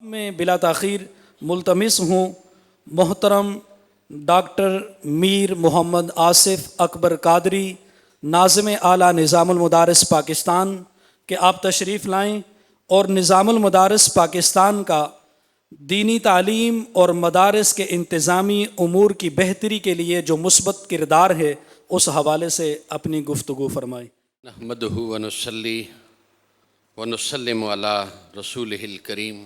میں بلا تاخیر ملتمس ہوں محترم ڈاکٹر میر محمد آصف اکبر قادری ناظم اعلیٰ نظام المدارس پاکستان کہ آپ تشریف لائیں اور نظام المدارس پاکستان کا دینی تعلیم اور مدارس کے انتظامی امور کی بہتری کے لیے جو مثبت کردار ہے اس حوالے سے اپنی گفتگو فرمائیں۔ نحمدہ ونصلی ونسلم علی رسولہ الکریم،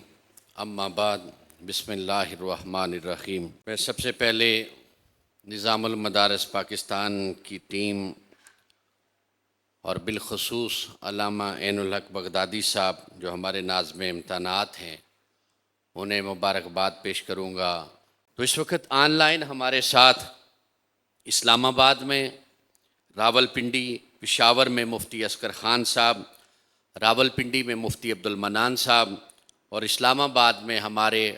اما بعد، بسم اللہ الرحمن الرحیم۔ میں سب سے پہلے نظام المدارس پاکستان کی ٹیم اور بالخصوص علامہ عین الحق بغدادی صاحب جو ہمارے ناظم امتحانات ہیں انہیں مبارکباد پیش کروں گا۔ تو اس وقت آن لائن ہمارے ساتھ اسلام آباد میں، راول پنڈی، پشاور میں مفتی اصغر خان صاحب، راول پنڈی میں مفتی عبدالمنان صاحب اور اسلام آباد میں ہمارے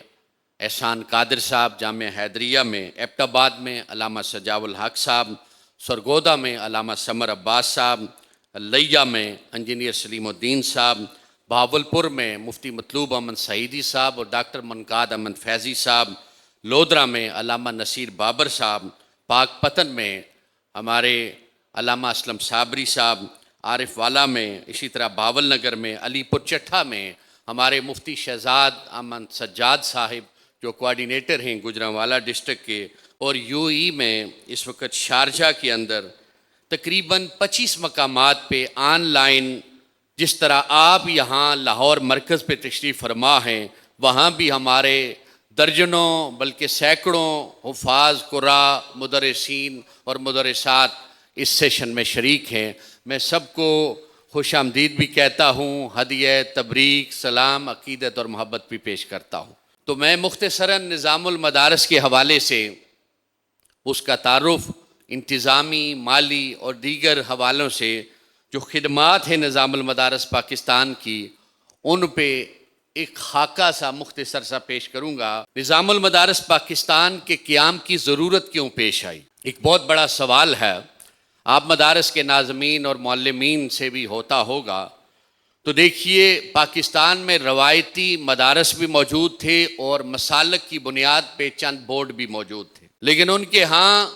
احسان قادر صاحب، جامعہ حیدریہ میں، ایبٹ آباد میں علامہ سجاو الحق صاحب، سرگودا میں علامہ سمر عباس صاحب، لیہ میں انجینئر سلیم الدین صاحب، بہاولپور میں مفتی مطلوب احمد سعیدی صاحب اور ڈاکٹر منقاد احمد فیضی صاحب، لودرا میں علامہ نصیر بابر صاحب، پاک پتن میں ہمارے علامہ اسلم صابری صاحب، عارف والا میں، اسی طرح باول نگر میں، علی پور چٹھا میں ہمارے مفتی شہزاد احمد سجاد صاحب جو کوارڈینیٹر ہیں گوجرانوالا ڈسٹرکٹ کے، اور یو ای میں اس وقت شارجہ کے اندر تقریباً 25 مقامات پہ آن لائن، جس طرح آپ یہاں لاہور مرکز پہ تشریف فرما ہیں، وہاں بھی ہمارے درجنوں بلکہ سینکڑوں حفاظ قراء، مدرسین اور مدرسات اس سیشن میں شریک ہیں۔ میں سب کو خوش آمدید بھی کہتا ہوں، ہدیہ تبریک، سلام، عقیدت اور محبت بھی پیش کرتا ہوں۔ تو میں مختصراً نظام المدارس کے حوالے سے اس کا تعارف انتظامی، مالی اور دیگر حوالوں سے جو خدمات ہیں نظام المدارس پاکستان کی، ان پہ ایک خاکہ سا مختصر سا پیش کروں گا۔ نظام المدارس پاکستان کے قیام کی ضرورت کیوں پیش آئی؟ ایک بہت بڑا سوال ہے، آپ مدارس کے ناظمین اور معلمین سے بھی ہوتا ہوگا۔ تو دیکھیے، پاکستان میں روایتی مدارس بھی موجود تھے اور مسالک کی بنیاد پہ چند بورڈ بھی موجود تھے، لیکن ان کے ہاں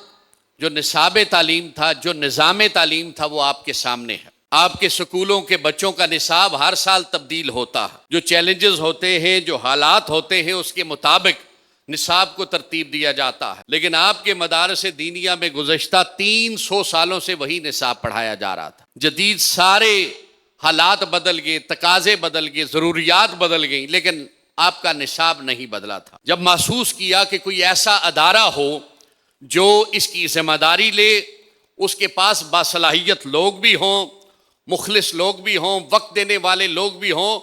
جو نصاب تعلیم تھا، جو نظام تعلیم تھا، وہ آپ کے سامنے ہے۔ آپ کے سکولوں کے بچوں کا نصاب ہر سال تبدیل ہوتا ہے، جو چیلنجز ہوتے ہیں، جو حالات ہوتے ہیں، اس کے مطابق نصاب کو ترتیب دیا جاتا ہے۔ لیکن آپ کے مدارس دینیہ میں گزشتہ 300 سالوں سے وہی نصاب پڑھایا جا رہا تھا۔ جدید سارے حالات بدل گئے، تقاضے بدل گئے، ضروریات بدل گئیں، لیکن آپ کا نصاب نہیں بدلا تھا۔ جب محسوس کیا کہ کوئی ایسا ادارہ ہو جو اس کی ذمہ داری لے، اس کے پاس باصلاحیت لوگ بھی ہوں، مخلص لوگ بھی ہوں، وقت دینے والے لوگ بھی ہوں،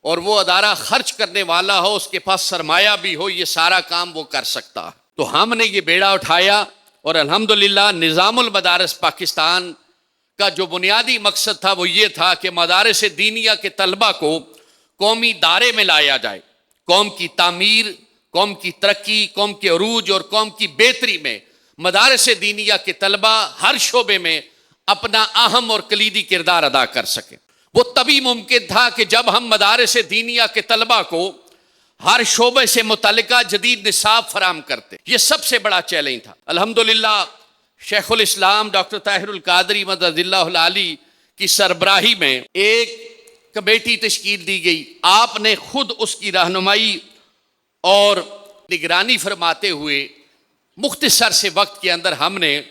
اور وہ ادارہ خرچ کرنے والا ہو، اس کے پاس سرمایہ بھی ہو، یہ سارا کام وہ کر سکتا ہے۔ تو ہم نے یہ بیڑا اٹھایا اور الحمدللہ نظام المدارس پاکستان کا جو بنیادی مقصد تھا وہ یہ تھا کہ مدارس دینیہ کے طلبہ کو قومی دائرے میں لایا جائے، قوم کی تعمیر، قوم کی ترقی، قوم کے عروج اور قوم کی بہتری میں مدارس دینیہ کے طلبہ ہر شعبے میں اپنا اہم اور کلیدی کردار ادا کر سکیں۔ وہ تبھی ممکن تھا کہ جب ہم مدارس دینیہ کے طلبہ کو ہر شعبے سے متعلقہ جدید نصاب فراہم کرتے۔ یہ سب سے بڑا چیلنج تھا۔ الحمدللہ شیخ الاسلام ڈاکٹر طاہر القادری مدد اللہ العالی کی سربراہی میں ایک کمیٹی تشکیل دی گئی۔ آپ نے خود اس کی رہنمائی اور نگرانی فرماتے ہوئے مختصر سے وقت کے اندر ہم نے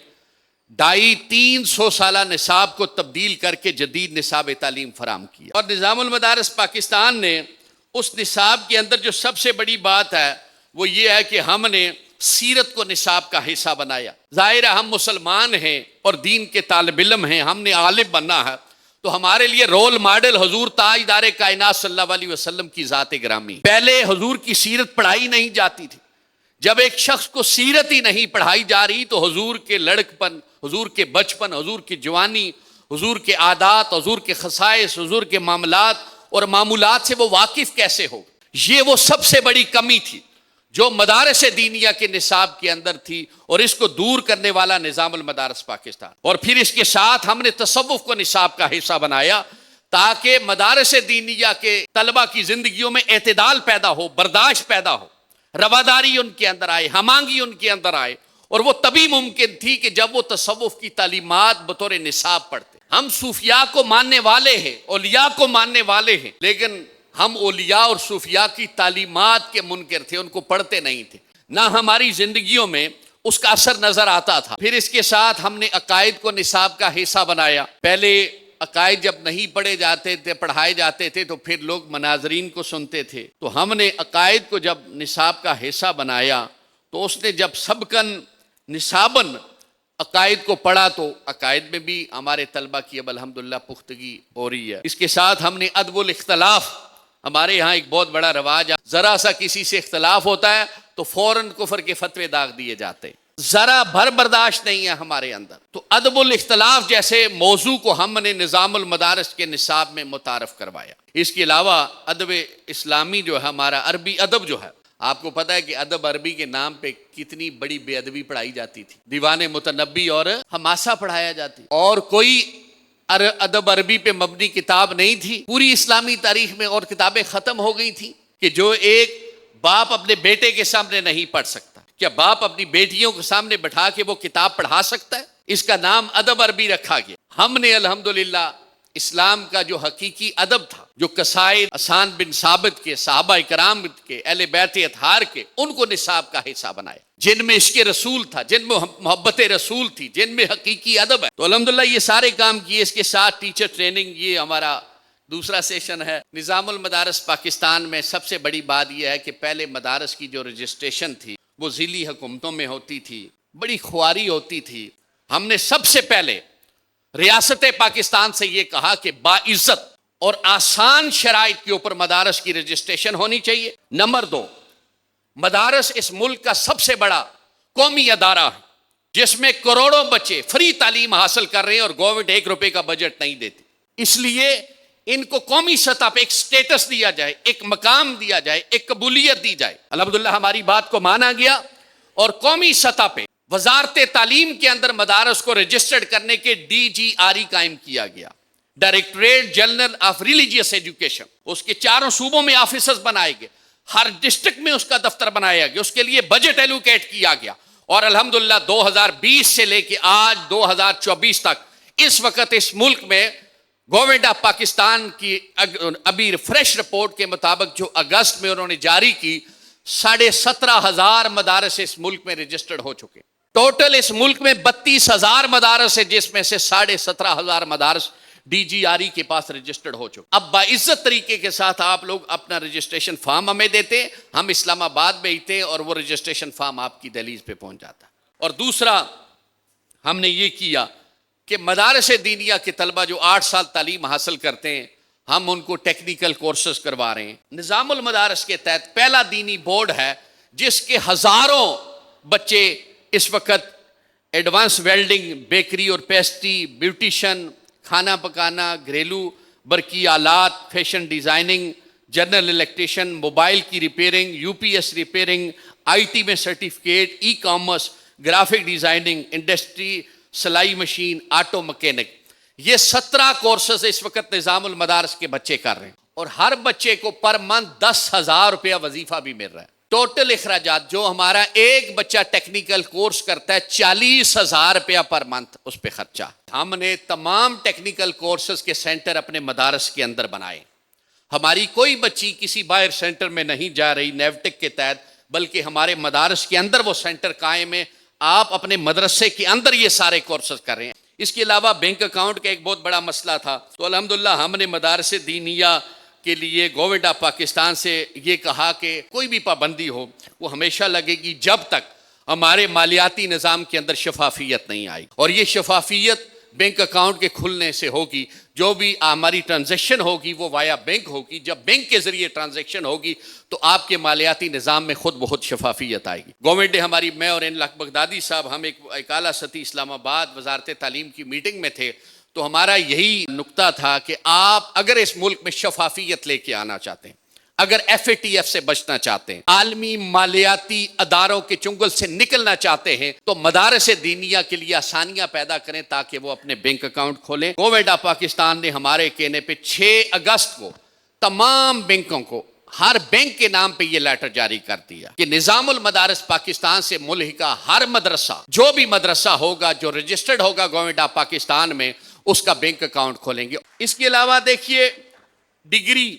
250-300 سالہ نصاب کو تبدیل کر کے جدید نصاب تعلیم فراہم کیا۔ اور نظام المدارس پاکستان نے اس نصاب کے اندر جو سب سے بڑی بات ہے وہ یہ ہے کہ ہم نے سیرت کو نصاب کا حصہ بنایا۔ ظاہر ہے ہم مسلمان ہیں اور دین کے طالب علم ہیں، ہم نے عالم بننا ہے، تو ہمارے لیے رول ماڈل حضور تاجدار کائنات صلی اللہ علیہ وسلم کی ذات گرامی۔ پہلے حضور کی سیرت پڑھائی نہیں جاتی تھی۔ جب ایک شخص کو سیرت ہی نہیں پڑھائی جا رہی تو حضور کے لڑکپن، حضور کے بچپن، حضور کی جوانی، حضور کے عادات، حضور کے خصائص، حضور کے معاملات اور معمولات سے وہ واقف کیسے ہو؟ یہ وہ سب سے بڑی کمی تھی جو مدارس دینیہ کے نصاب کے اندر تھی، اور اس کو دور کرنے والا نظام المدارس پاکستان۔ اور پھر اس کے ساتھ ہم نے تصوف کو نصاب کا حصہ بنایا تاکہ مدارس دینیہ کے طلبہ کی زندگیوں میں اعتدال پیدا ہو، برداشت پیدا ہو، رواداری ان کے اندر آئے، ہمانگی ان کے اندر آئے. اور وہ تبھی ممکن تھی کہ جب وہ تصوف کی تعلیمات بطور نصاب پڑھتے. ہم صوفیاء کو ماننے والے ہیں، اولیاء کو ماننے والے ہیں، لیکن ہم اولیاء اور صوفیاء کی تعلیمات کے منکر تھے، ان کو پڑھتے نہیں تھے. نہ ہماری زندگیوں میں اس کا اثر نظر آتا تھا. پھر اس کے ساتھ ہم نے عقائد کو نصاب کا حصہ بنایا. پہلے عقائد جب نہیں پڑھے جاتے تھے، پڑھائے جاتے تھے، تو پھر لوگ مناظرین کو سنتے تھے. تو ہم نے عقائد کو جب نصاب کا حصہ بنایا تو اس نے جب سبقاً نصاباً عقائد کو پڑھا تو عقائد میں بھی ہمارے طلبہ کی اب الحمدللہ پختگی ہو رہی ہے. اس کے ساتھ ہم نے ادب الاختلاف، ہمارے یہاں ایک بہت بڑا رواج ہے، ذرا سا کسی سے اختلاف ہوتا ہے تو فوراً کفر کے فتوے داغ دیے جاتے ہیں، ذرا بھر برداشت نہیں ہے ہمارے اندر. تو ادب الاختلاف جیسے موضوع کو ہم نے نظام المدارس کے نصاب میں متعارف کروایا. اس کے علاوہ ادب اسلامی جو ہے، ہمارا عربی ادب جو ہے، آپ کو پتہ ہے کہ ادب عربی کے نام پہ کتنی بڑی بے ادبی پڑھائی جاتی تھی. دیوان متنبی اور حماسہ پڑھایا جاتی، اور کوئی ادب عربی پہ مبنی کتاب نہیں تھی. پوری اسلامی تاریخ میں اور کتابیں ختم ہو گئی تھیں کہ جو ایک باپ اپنے بیٹے کے سامنے نہیں پڑھ سکتا. کیا باپ اپنی بیٹیوں کے سامنے بٹھا کے وہ کتاب پڑھا سکتا ہے؟ اس کا نام ادب عربی رکھا گیا. ہم نے الحمدللہ اسلام کا جو حقیقی ادب تھا، جو قصائد حسان بن ثابت کے، صحابہ کرام کے، اہل بیت اطہار کے، ان کو نصاب کا حصہ بنایا، جن میں عشق رسول تھا، جن میں محبت رسول تھی، جن میں حقیقی ادب ہے. تو الحمدللہ یہ سارے کام کیے. اس کے ساتھ ٹیچر ٹریننگ، یہ ہمارا دوسرا سیشن ہے. نظام المدارس پاکستان میں سب سے بڑی بات یہ ہے کہ پہلے مدارس کی جو رجسٹریشن تھی وہ ذیلی حکومتوں میں ہوتی تھی، بڑی خواری ہوتی تھی. ہم نے سب سے پہلے ریاست پاکستان سے یہ کہا کہ باعزت اور آسان شرائط کے اوپر مدارس کی رجسٹریشن ہونی چاہیے. نمبر 2، مدارس اس ملک کا سب سے بڑا قومی ادارہ ہے جس میں کروڑوں بچے فری تعلیم حاصل کر رہے ہیں اور گورنمنٹ 1 روپے کا بجٹ نہیں دیتی. اس لیے ان کو قومی سطح پہ ایک سٹیٹس دیا جائے، ایک مقام دیا جائے، ایک قبولیت دی جائے. الحمدللہ ہماری بات کو مانا گیا اور قومی سطح پہ وزارت تعلیم کے اندر مدارس کو رجسٹرڈ کرنے کے DGRE قائم کیا گیا، directorate general of religious education. اس کے 4 صوبوں میں آفیسز بنائے گئے، ہر ڈسٹرکٹ میں اس کا دفتر بنایا گیا، اس کے لیے بجٹ ایلوکیٹ کیا گیا. اور الحمدللہ 2020 سے لے کے آج 2024 تک اس وقت اس ملک میں گورنمنٹ آف پاکستان کی ابھی فریش رپورٹ کے مطابق جو اگست میں انہوں نے جاری کی، 17,500 مدارس اس ملک میں رجسٹرڈ ہو چکے. ٹوٹل اس ملک میں 32,000 مدارس ہیں، جس میں سے 17,500 مدارس DGRE کے پاس رجسٹرڈ ہو چکے. اب باعزت طریقے کے ساتھ آپ لوگ اپنا رجسٹریشن فارم ہمیں دیتے، ہم اسلام آباد بھیجتے ہیں اور وہ رجسٹریشن فارم آپ کی دہلیز پہ پہنچ جاتا. اور دوسرا ہم نے یہ کیا کہ مدارس دینیہ کے طلبہ جو 8 سال تعلیم حاصل کرتے ہیں، ہم ان کو ٹیکنیکل کورسز کروا رہے ہیں. نظام المدارس کے تحت پہلا دینی بورڈ ہے جس کے ہزاروں بچے اس وقت ایڈوانس ویلڈنگ، بیکری اور پیسٹری، بیوٹیشن، کھانا پکانا، گھریلو برقی آلات، fashion designing, general electrician, mobile کی ریپیئرنگ، UPS ریپیئرنگ، IT میں certificate, e commerce, graphic designing, industry, سلائی مشین، آٹو مکینک، یہ 17 کورسز اس وقت نظام المدارس کے بچے کر رہے ہیں. اور ہر بچے کو پر منتھ 10,000 روپیہ وظیفہ بھی مل رہا ہے. ٹوٹل اخراجات جو ہمارا ایک بچہ ٹیکنیکل کورس کرتا ہے 40,000 روپیہ پر منتھ اس پہ خرچہ. ہم نے تمام ٹیکنیکل کورسز کے سینٹر اپنے مدارس کے اندر بنائے. ہماری کوئی بچی کسی باہر سینٹر میں نہیں جا رہی نیوٹیک کے تحت، بلکہ ہمارے مدارس کے اندر وہ سینٹر قائم ہے. آپ اپنے مدرسے کے اندر یہ سارے کورسز کر رہے ہیں. اس کے علاوہ بینک اکاؤنٹ کا ایک بہت بڑا مسئلہ تھا، تو الحمدللہ ہم نے مدارس دینیہ کے لیے گورنمنٹ آف پاکستان سے یہ کہا کہ کوئی بھی پابندی ہو وہ ہمیشہ لگے گی جب تک ہمارے مالیاتی نظام کے اندر شفافیت نہیں آئی. اور یہ شفافیت بینک اکاؤنٹ کے کھلنے سے ہوگی. جو بھی ہماری ٹرانزیکشن ہوگی وہ وایا بینک ہوگی. جب بینک کے ذریعے ٹرانزیکشن ہوگی تو آپ کے مالیاتی نظام میں خود بخود شفافیت آئے گی. گورنمنٹ نے ہماری، میں اور انلاق بغدادی صاحب، ہم ایک اعلیٰ سطحی اسلام آباد وزارت تعلیم کی میٹنگ میں تھے، تو ہمارا یہی نقطہ تھا کہ آپ اگر اس ملک میں شفافیت لے کے آنا چاہتے ہیں، اگر FATF سے بچنا چاہتے ہیں، عالمی مالیاتی اداروں کے چنگل سے نکلنا چاہتے ہیں، تو مدارس دینیہ کے لیے آسانیاں پیدا کریں تاکہ وہ اپنے بینک اکاؤنٹ کھولیں۔ گورنمنٹ آف پاکستان نے ہمارے کہنے پہ 6 اگست کو تمام بینکوں کو، ہر بینک کے نام پہ یہ لیٹر جاری کر دیا کہ نظام المدارس پاکستان سے ملحقہ ہر مدرسہ، جو بھی مدرسہ ہوگا جو رجسٹرڈ ہوگا گورنمنٹ آف پاکستان میں، اس کا بینک اکاؤنٹ کھولیں گے۔ اس کے علاوہ دیکھیے ڈگری،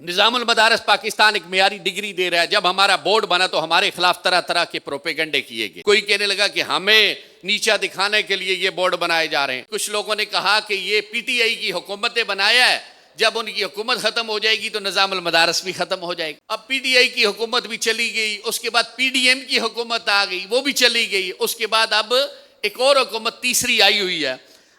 نظام المدارس پاکستان ایک معیاری ڈگری دے رہا ہے۔ جب ہمارا بورڈ بنا تو ہمارے خلاف طرح طرح کے پروپیگنڈے کیے گئے، کوئی کہنے لگا کہ ہمیں نیچا دکھانے کے لیے یہ بورڈ بنائے جا رہے ہیں، کچھ لوگوں نے کہا کہ یہ PTI کی حکومت نے بنایا ہے، جب ان کی حکومت ختم ہو جائے گی تو نظام المدارس بھی ختم ہو جائے گا۔ اب PTI کی حکومت بھی چلی گئی، اس کے بعد PDM کی حکومت آ گئی، وہ بھی چلی گئی، اس کے بعد اب ایک اور حکومت تیسری آئی ہوئی ہے۔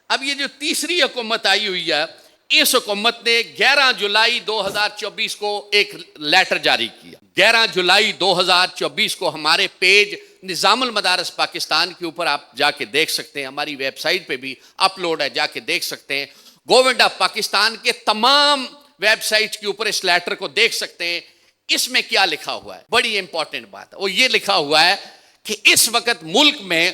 اب یہ جو تیسری حکومت آئی ہوئی ہے، اس حکومت نے 11 جولائی 2024 کو ایک لیٹر جاری کیا۔ 11 جولائی 2024 کو ہمارے پیج نظام المدارس پاکستان کے اوپر آپ جا کے دیکھ سکتے ہیں، ہماری ویب سائٹ پہ بھی اپلوڈ ہے، جا کے دیکھ سکتے ہیں۔ گورنمنٹ آف پاکستان کے تمام ویب سائٹ کے اوپر اس لیٹر کو دیکھ سکتے ہیں۔ اس میں کیا لکھا ہوا ہے، بڑی امپورٹنٹ بات ہے، وہ یہ لکھا ہوا ہے کہ اس وقت ملک میں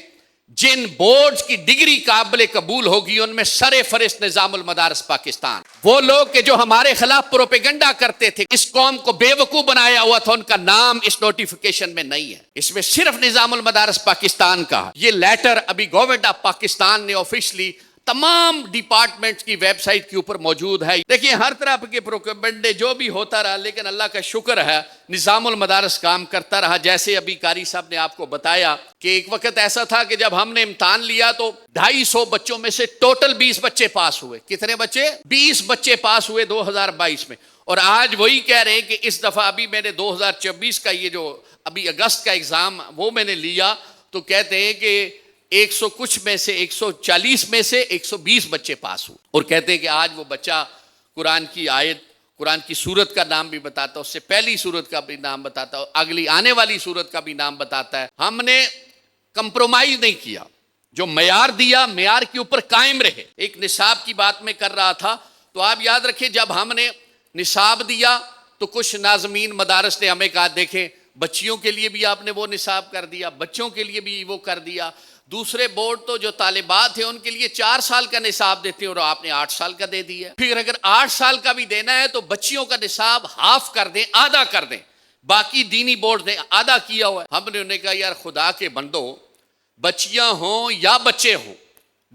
جن بورڈز کی ڈگری قابل قبول ہوگی ان میں سر فہرست نظام المدارس پاکستان۔ وہ لوگ کہ جو ہمارے خلاف پروپیگنڈا کرتے تھے، اس قوم کو بے وقوف بنایا ہوا تھا، ان کا نام اس نوٹیفیکیشن میں نہیں ہے، اس میں صرف نظام المدارس پاکستان کا ہے۔ یہ لیٹر ابھی گورنمنٹ آف پاکستان نے آفیشلی تمام ڈپارٹمنٹس کی ویب سائٹ کے اوپر موجود ہے۔ دیکھیں ہر طرح کے پروپیگنڈے جو بھی ہوتا رہا، لیکن اللہ کا شکر ہے نظام المدارس کام کرتا رہا۔ جیسے ابھی قاری صاحب نے آپ کو بتایا کہ ایک وقت ایسا تھا کہ جب ہم نے امتحان لیا تو 250 بچوں میں سے ٹوٹل 20 بچے پاس ہوئے۔ کتنے بچے؟ 20 بچے پاس ہوئے 2022 میں، اور آج وہی کہہ رہے ہیں کہ اس دفعہ ابھی میں نے 2024 کا یہ جو ابھی اگست کا ایگزام وہ میں نے لیا، تو کہتے ہیں کہ 100 کچھ میں سے 140 میں سے 120 بچے پاس ہوئے، اور کہتے ہیں کہ آج وہ بچہ قرآن کی آیت، قرآن کی سورت کا نام بھی بتاتا ہے، اس سے پہلی سورت کا بھی نام بتاتا ہے، اگلی آنے والی سورت کا بھی نام بتاتا ہے۔ ہم نے کمپرومائز نہیں کیا، جو معیار دیا معیار کے اوپر قائم رہے۔ ایک نصاب کی بات میں کر رہا تھا، تو آپ یاد رکھیں جب ہم نے نصاب دیا تو کچھ ناظمین مدارس نے ہمیں کہا دیکھیں بچیوں کے لیے بھی آپ نے وہ نصاب کر دیا، بچوں کے لیے بھی وہ کر دیا، دوسرے بورڈ تو جو طالبات ہیں ان کے لیے 4 سال کا نصاب دیتے ہیں اور آپ نے 8 سال کا دے دیا۔ پھر اگر 8 سال کا بھی دینا ہے تو بچیوں کا نصاب ہاف کر دیں، آدھا کر دیں، باقی دینی بورڈ نے آدھا کیا ہوا ہے۔ ہم نے انہیں کہا یار خدا کے بندو، بچیاں ہوں یا بچے ہوں،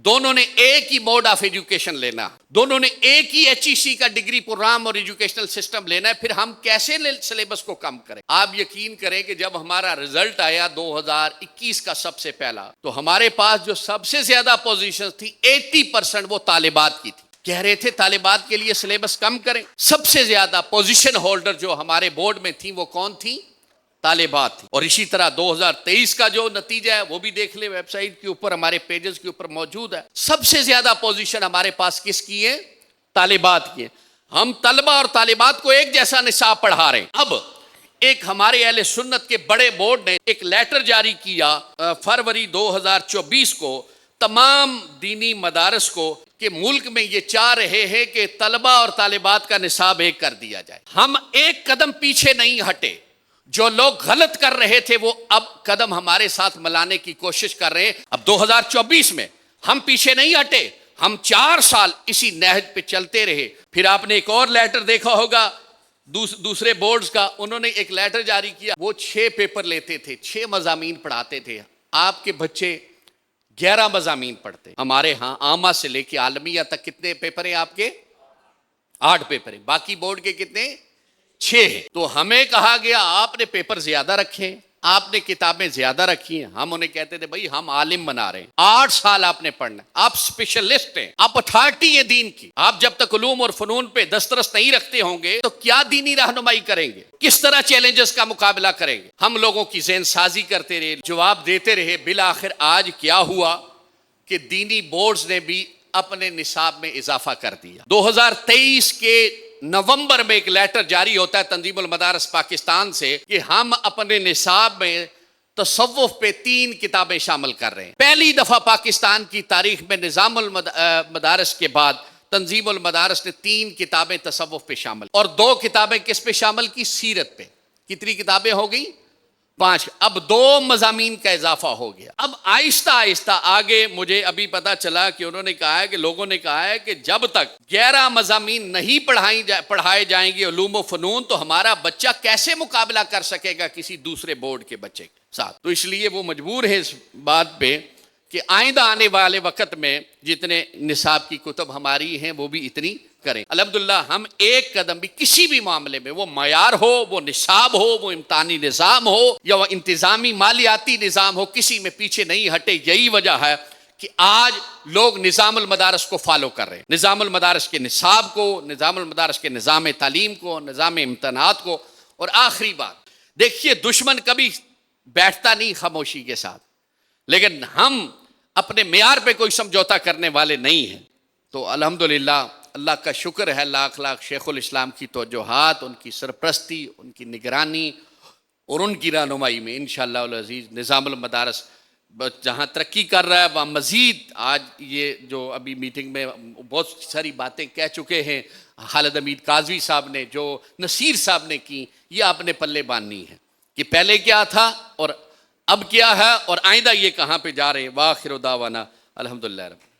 دونوں نے ایک ہی موڈ آف ایجوکیشن لینا، دونوں نے ایک ہی HEC کا ڈگری پروگرام اور ایجوکیشنل سسٹم لینا ہے، پھر ہم کیسے سلیبس کو کم کریں؟ آپ یقین کریں کہ جب ہمارا رزلٹ آیا 2021 کا سب سے پہلا، تو ہمارے پاس جو سب سے زیادہ پوزیشن تھی 80% وہ طالبات کی تھی۔ کہہ رہے تھے طالبات کے لیے سلیبس کم کریں، سب سے زیادہ پوزیشن ہولڈر جو ہمارے بورڈ میں تھی وہ کون تھی؟ طالبات تھی۔ اور اسی طرح 2023 کا جو نتیجہ ہے وہ بھی دیکھ لیں، ویب سائٹ کے اوپر ہمارے پیجز کے اوپر موجود ہے۔ سب سے زیادہ پوزیشن ہمارے پاس کس کی ہے؟ طالبات کی ہے۔ ہم طلبہ اور طالبات کو ایک جیسا نصاب پڑھا رہے ہیں۔ اب ایک ہمارے اہل سنت کے بڑے بورڈ نے ایک لیٹر جاری کیا فروری 2024 کو تمام دینی مدارس کو کہ ملک میں یہ چاہ رہے ہیں کہ طلبہ اور طالبات کا نصاب ایک کر دیا جائے۔ ہم ایک قدم پیچھے نہیں ہٹے، جو لوگ غلط کر رہے تھے وہ اب قدم ہمارے ساتھ ملانے کی کوشش کر رہے ہیں۔ اب 2024 میں ہم پیچھے نہیں ہٹے، ہم 4 سال اسی نہج پہ چلتے رہے۔ پھر آپ نے ایک اور لیٹر دیکھا ہوگا دوسرے بورڈز کا، انہوں نے ایک لیٹر جاری کیا، وہ 6 پیپر لیتے تھے، 6 مضامین پڑھاتے تھے۔ آپ کے بچے 11 مضامین پڑھتے، ہمارے ہاں عامہ سے لے کے عالمیہ تک کتنے پیپر ہیں آپ کے؟ 8 پیپر ہیں، باقی بورڈ کے کتنے؟ 6 ہیں۔ تو ہمیں کہا گیا آپ نے پیپر زیادہ رکھے، آپ نے کتابیں زیادہ رکھی ہیں۔ ہم انہیں کہتے تھے بھائی ہم عالم بنا رہے ہیں، 8 سال آپ نے پڑھنا ہے، آپ اسپیشلسٹ ہیں، آپ اتھارٹی ہیں دین کی۔ آپ جب تک علوم اور فنون پہ دسترس نہیں رکھتے ہوں گے تو کیا دینی رہنمائی کریں گے؟ کس طرح چیلنجز کا مقابلہ کریں گے؟ ہم لوگوں کی ذہن سازی کرتے رہے، جواب دیتے رہے۔ بالآخر آج کیا ہوا کہ دینی بورڈز نے بھی اپنے نصاب میں اضافہ کر دیا۔ 2023 کے نومبر میں ایک لیٹر جاری ہوتا ہے تنظیم المدارس پاکستان سے کہ ہم اپنے نصاب میں تصوف پہ 3 کتابیں شامل کر رہے ہیں۔ پہلی دفعہ پاکستان کی تاریخ میں نظام المدارس کے بعد تنظیم المدارس نے 3 کتابیں تصوف پہ شامل اور 2 کتابیں کس پہ شامل کی؟ سیرت پہ۔ کتنی کتابیں ہو گئی؟ 5۔ اب 2 مضامین کا اضافہ ہو گیا۔ اب آہستہ آہستہ آگے مجھے ابھی پتا چلا کہ انہوں نے کہا ہے کہ لوگوں نے کہا ہے کہ جب تک 11 مضامین نہیں پڑھائے جائیں گے علوم و فنون تو ہمارا بچہ کیسے مقابلہ کر سکے گا کسی دوسرے بورڈ کے بچے کے ساتھ؟ تو اس لیے وہ مجبور ہے اس بات پہ کہ آئندہ آنے والے وقت میں جتنے نصاب کی کتب ہماری ہیں وہ بھی اتنی کریں۔ الحمدللہ ہم ایک قدم بھی کسی بھی معاملے میں، وہ معیار ہو، وہ نصاب ہو، وہ امتحانی نظام ہو یا وہ انتظامی مالیاتی نظام ہو، کسی میں پیچھے نہیں ہٹے۔ یہی وجہ ہے کہ آج لوگ نظام المدارس کو فالو کر رہے ہیں، نظام المدارس کے نصاب کو، نظام المدارس کے نظام تعلیم کو، نظام امتحانات کو۔ اور آخری بات دیکھیے، دشمن کبھی بیٹھتا نہیں خاموشی کے ساتھ، لیکن ہم اپنے معیار پہ کوئی سمجھوتا کرنے والے نہیں ہیں۔ تو الحمدللہ اللہ کا شکر ہے، لاکھ لاکھ شیخ الاسلام کی توجہات، ان کی سرپرستی، ان کی نگرانی اور ان کی رہنمائی میں انشاءاللہ العزیز نظام المدارس جہاں ترقی کر رہا ہے وہاں مزید آج یہ جو ابھی میٹنگ میں بہت ساری باتیں کہہ چکے ہیں خالد حمید قاضوی صاحب نے، جو نصیر صاحب نے کی، یہ آپ نے پلے باندھنی ہے کہ پہلے کیا تھا اور اب کیا ہے اور آئندہ یہ کہاں پہ جا رہے ہیں۔ وآخر دعوانا الحمدللہ رب